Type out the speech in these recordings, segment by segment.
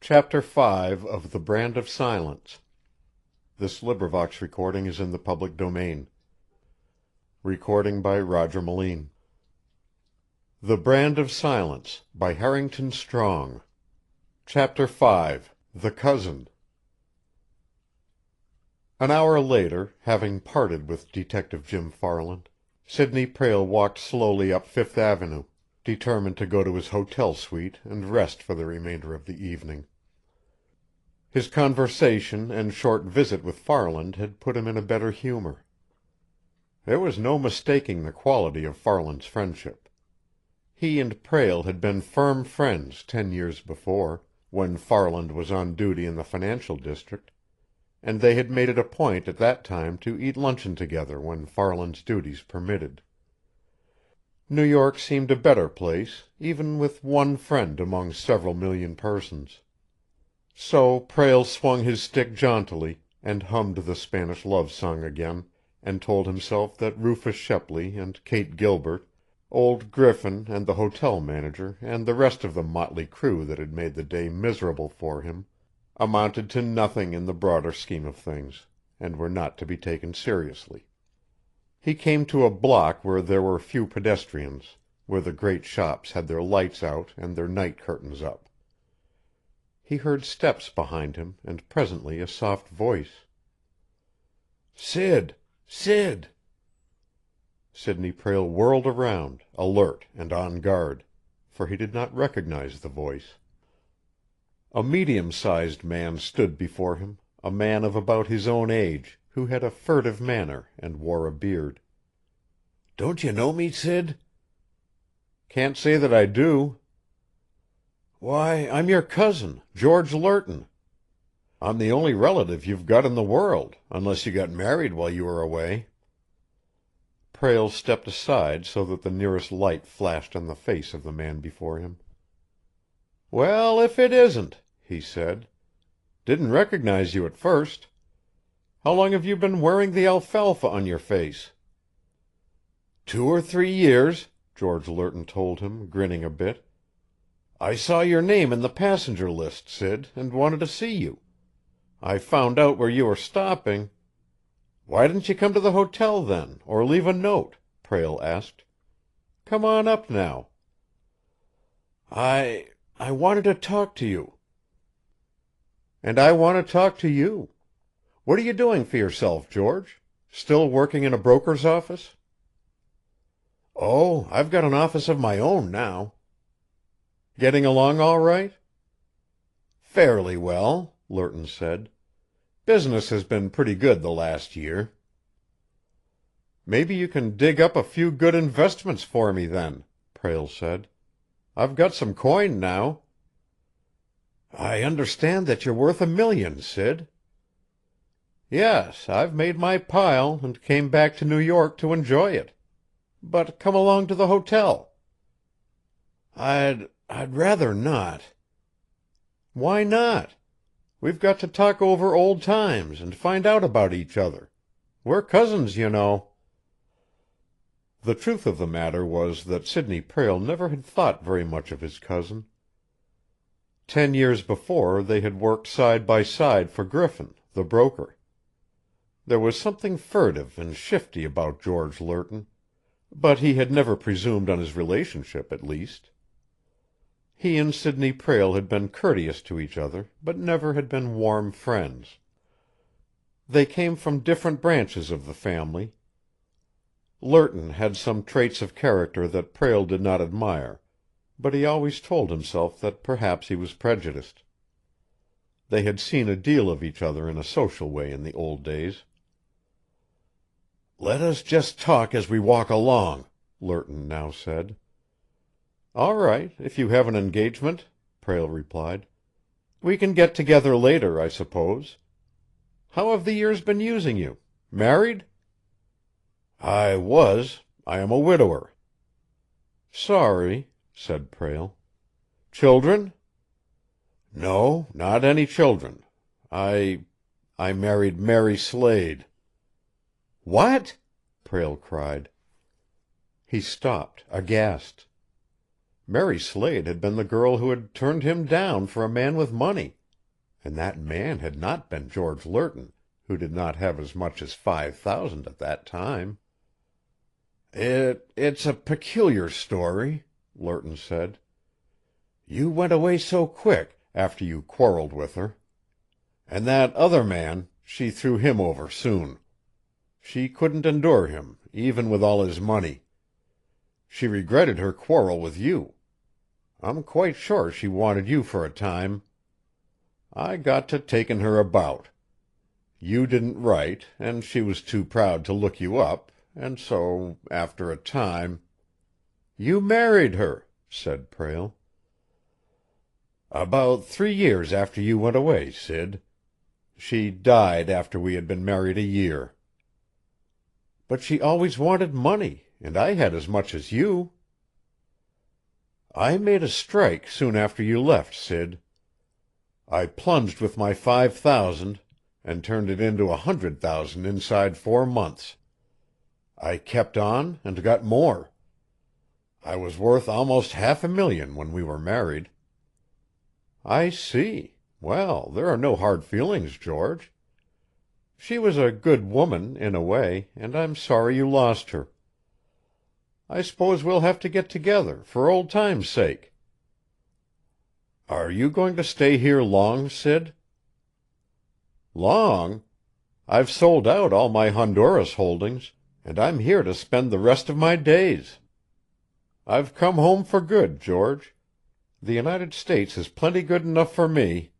Chapter 5 of The Brand of Silence. This recording is in the public domain. Recording by Roger Moline. The Brand of Silence by Harrington Strong. Chapter 5. The Cousin. An hour later, having parted with Detective Jim Farland, Sidney Prale walked slowly up Fifth Avenue, determined to go to his hotel suite and rest for the remainder of the evening. His conversation and short visit with Farland had put him in a better humor. There was no mistaking the quality of Farland's friendship. He and Prale had been firm friends 10 years before, when Farland was on duty in the financial district, and they had made it a point at that time to eat luncheon together when Farland's duties permitted. New York seemed a better place, even with one friend among several million persons. So Prale swung his stick jauntily and hummed the Spanish love song again, and told himself that Rufus Shepley and Kate Gilbert, old Griffin and the hotel manager and the rest of the motley crew that had made the day miserable for him, amounted to nothing in the broader scheme of things, and were not to be taken seriously. He came to a block where there were few pedestrians, where the great shops had their lights out and their night curtains up. He heard steps behind him, and presently a soft voice. "Sid! Sid!" Sidney Prale whirled around, alert and on guard, for he did not recognize the voice. A medium-sized man stood before him, a man of about his own age, who had a furtive manner and wore a beard. "Don't you know me, Sid?" "Can't say that I do." "Why, I'm your cousin, George Lerton. I'm the only relative you've got in the world, unless you got married while you were away." Prale stepped aside so that the nearest light flashed on the face of the man before him. "Well, if it isn't," he said. "Didn't recognize you at first. How long have you been wearing the alfalfa on your face?" "2 or 3 years," George Lerton told him, grinning a bit. "I saw your name in the passenger list, Sid, and wanted to see you. I found out where you were stopping—" "Why didn't you come to the hotel, then, or leave a note?" Prale asked. "Come on up now." I wanted to talk to you." "And I want to talk to you. What are you doing for yourself, George? Still working in a broker's office?" "Oh, I've got an office of my own now." "Getting along all right?" "Fairly well," Lerton said. "Business has been pretty good the last year." "Maybe you can dig up a few good investments for me, then," Prale said. "I've got some coin now." "I understand that you're worth $1 million, Sid." "Yes, I've made my pile, and came back to New York to enjoy it. But come along to the hotel." I'd rather not." "Why not? We've got to talk over old times and find out about each other. We're cousins, you know." The truth of the matter was that Sidney Prale never had thought very much of his cousin. 10 years before they had worked side by side for Griffin, the broker. There was something furtive and shifty about George Lerton, but he had never presumed on his relationship, at least. He and Sidney Prale had been courteous to each other, but never had been warm friends. They came from different branches of the family. Lerton had some traits of character that Prale did not admire, but he always told himself that perhaps he was prejudiced. They had seen a deal of each other in a social way in the old days. "Let us just talk as we walk along," Lerton now said. "All right, if you have an engagement," Prale replied. "We can get together later, I suppose. How have the years been using you? Married?" "I was. I am a widower." "Sorry," said Prale. "Children?" "No, not any children. I married Mary Slade." "What?" Prale cried. He stopped, aghast. Mary Slade had been the girl who had turned him down for a man with money, and that man had not been George Lerton, who did not have as much as $5,000 at that time. It's a peculiar story," Lerton said. "You went away so quick, after you quarreled with her. And that other man, she threw him over soon. She couldn't endure him, even with all his money. She regretted her quarrel with you. I'm quite sure she wanted you for a time. I got to taking her about. You didn't write, and she was too proud to look you up, and so, after a time—" "You married her," said Prale. "About 3 years after you went away, Sid. She died after we had been married a year." "But she always wanted money, and I had as much as you." "I made a strike soon after you left, Sid. I plunged with my 5,000 and turned it into 100,000 inside 4 months. I kept on and got more. I was worth almost $500,000 when we were married." "I see. Well, there are no hard feelings, George. She was a good woman, in a way, and I'm sorry you lost her. I suppose we'll have to get together, for old time's sake." "Are you going to stay here long, Sid?" "Long? I've sold out all my Honduras holdings, and I'm here to spend the rest of my days. I've come home for good, George. The United States is plenty good enough for me.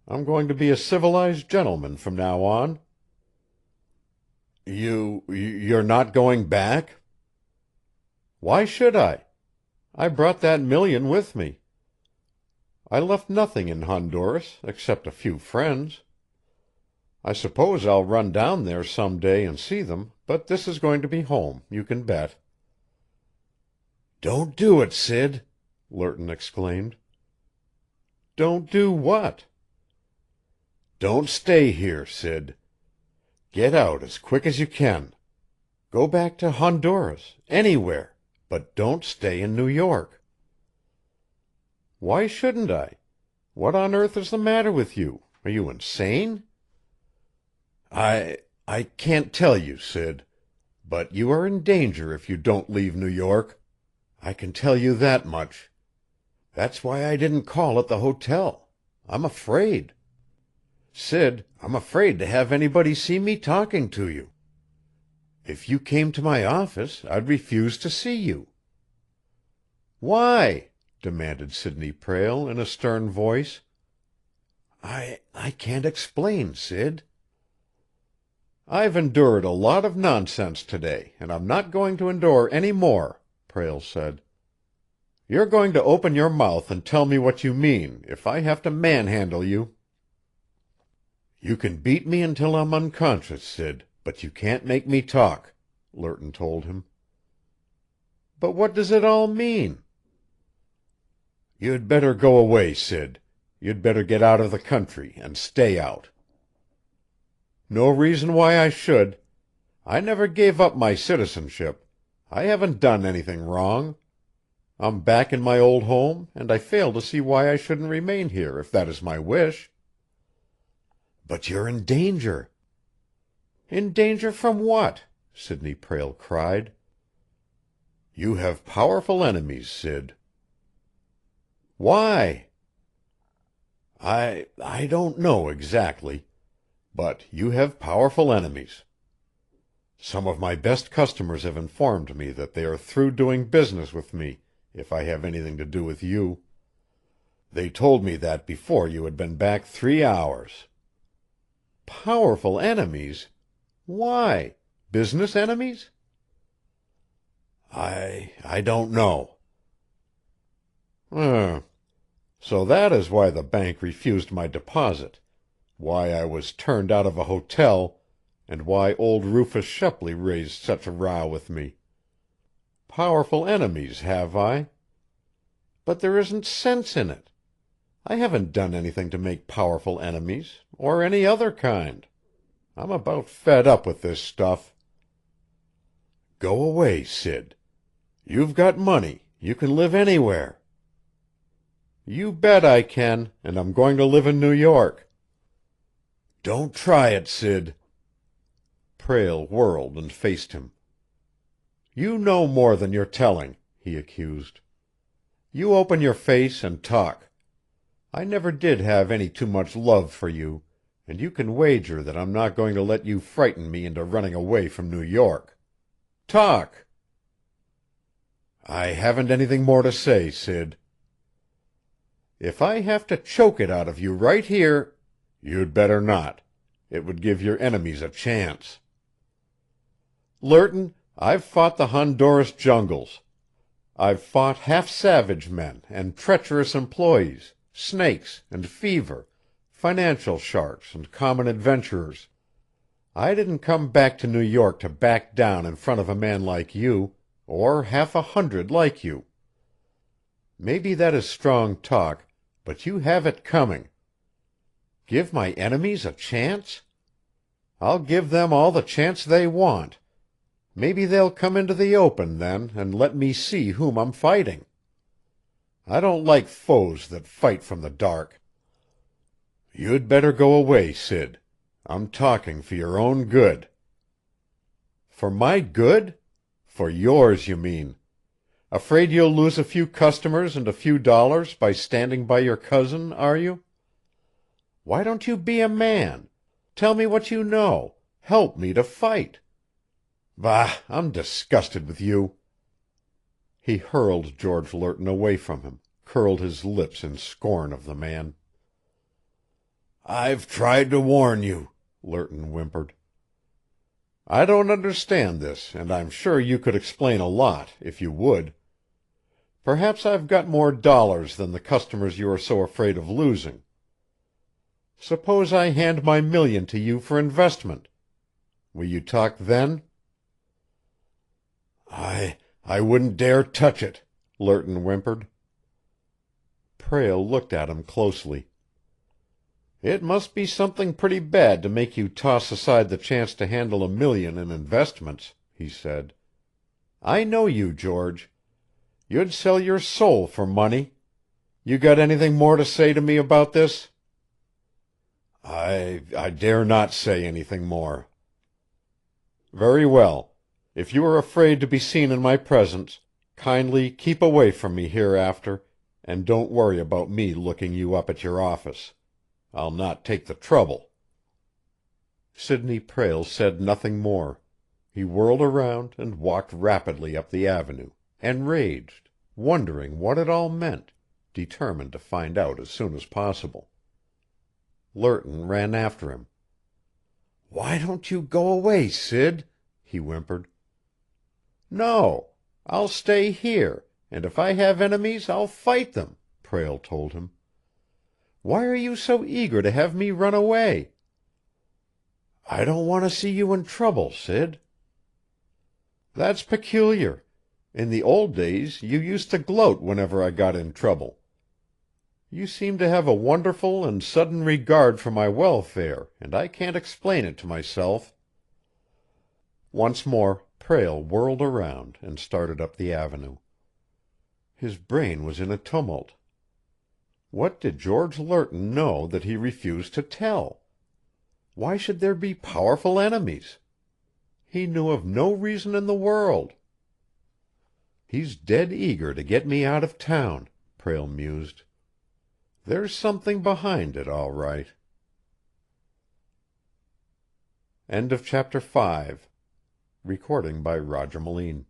I'm going to be a civilized gentleman from now on." You're not going back?" "Why should I? I brought that $1,000,000 with me. I left nothing in Honduras, except a few friends. I suppose I'll run down there some day and see them, but this is going to be home, you can bet." "Don't do it, Sid!" Lerton exclaimed. "Don't do what?" "Don't stay here, Sid. Get out as quick as you can. Go back to Honduras, anywhere, but don't stay in New York." "Why shouldn't I? What on earth is the matter with you? Are you insane?" I can't tell you, Sid. But you are in danger if you don't leave New York. I can tell you that much. That's why I didn't call at the hotel. I'm afraid. Sid, I'm afraid to have anybody see me talking to you. If you came to my office, I'd refuse to see you." "Why?" demanded Sidney Prale in a stern voice. I can't explain, Sid." "I've endured a lot of nonsense today, and I'm not going to endure any more," Prale said. "You're going to open your mouth and tell me what you mean, if I have to manhandle you." "You can beat me until I'm unconscious, Sid, but you can't make me talk," Lerton told him. "But what does it all mean?" "You'd better go away, Sid. You'd better get out of the country and stay out." "No reason why I should. I never gave up my citizenship. I haven't done anything wrong. I'm back in my old home, and I fail to see why I shouldn't remain here if that is my wish." "But you're in danger." "In danger from what?" Sidney Prale cried. "You have powerful enemies, Sid." "Why?" I don't know exactly. But you have powerful enemies. Some of my best customers have informed me that they are through doing business with me if I have anything to do with you. They told me that before you had been back 3 hours." "Powerful enemies? Why? Business enemies?" I don't know." So that is why the bank refused my deposit, why I was turned out of a hotel, and why old Rufus Shepley raised such a row with me. Powerful enemies, have I? But there isn't sense in it. I haven't done anything to make powerful enemies, or any other kind. I'm about fed up with this stuff." "Go away, Sid. You've got money, You can live anywhere." "You bet I can, and I'm going to live in New York." "Don't try it, Sid." Prale whirled and faced him. "You know more than you're telling," he accused. "You open your face and talk. I never did have any too much love for you, and you can wager that I'm not going to let you frighten me into running away from New York. Talk." "I haven't anything more to say, Sid." "If I have to choke it out of you right here—" "You'd better not. It would give your enemies a chance." "Lerton, I've fought the Honduras jungles. I've fought half-savage men and treacherous employees, snakes and fever, financial sharks and common adventurers. I didn't come back to New York to back down in front of a man like you, or 100 like you. Maybe that is strong talk, but you have it coming. Give my enemies a chance? I'll give them all the chance they want. Maybe they'll come into the open then and let me see whom I'm fighting. I don't like foes that fight from the dark." "You'd better go away, Sid. I'm talking for your own good." "For my good? For yours, you mean. Afraid you'll lose a few customers and a few dollars by standing by your cousin, are you? Why don't you be a man? Tell me what you know. Help me to fight." "Bah! I'm disgusted with you." He hurled George Lerton away from him, curled his lips in scorn of the man. "I've tried to warn you," Lerton whimpered. "I don't understand this, and I'm sure you could explain a lot, if you would. Perhaps I've got more dollars than the customers you are so afraid of losing. Suppose I hand my $1,000,000 to you for investment. Will you talk then?" I wouldn't dare touch it," Lerton whimpered. Prale looked at him closely. "It must be something pretty bad to make you toss aside the chance to handle $1,000,000 in investments," he said. "I know you, George. You'd sell your soul for money. You got anything more to say to me about this?" I dare not say anything more." "Very well. If you are afraid to be seen in my presence, kindly keep away from me hereafter, and don't worry about me looking you up at your office. I'll not take the trouble." Sidney Prale said nothing more. He whirled around and walked rapidly up the avenue, enraged, wondering what it all meant, determined to find out as soon as possible. Lerton ran after him. "Why don't you go away, Sid?" he whimpered. "No. I'll stay here, and if I have enemies I'll fight them," Prale told him. "Why are you so eager to have me run away?" "I don't want to see you in trouble, Sid." "That's peculiar. In the old days you used to gloat whenever I got in trouble. You seem to have a wonderful and sudden regard for my welfare, and I can't explain it to myself." Once more Prale whirled around and started up the avenue. His brain was in a tumult. What did George Lerton know that he refused to tell? Why should there be powerful enemies? He knew of no reason in the world. "He's dead eager to get me out of town," Prale mused. "There's something behind it, all right." Chapter 5. Recording by Roger Moline.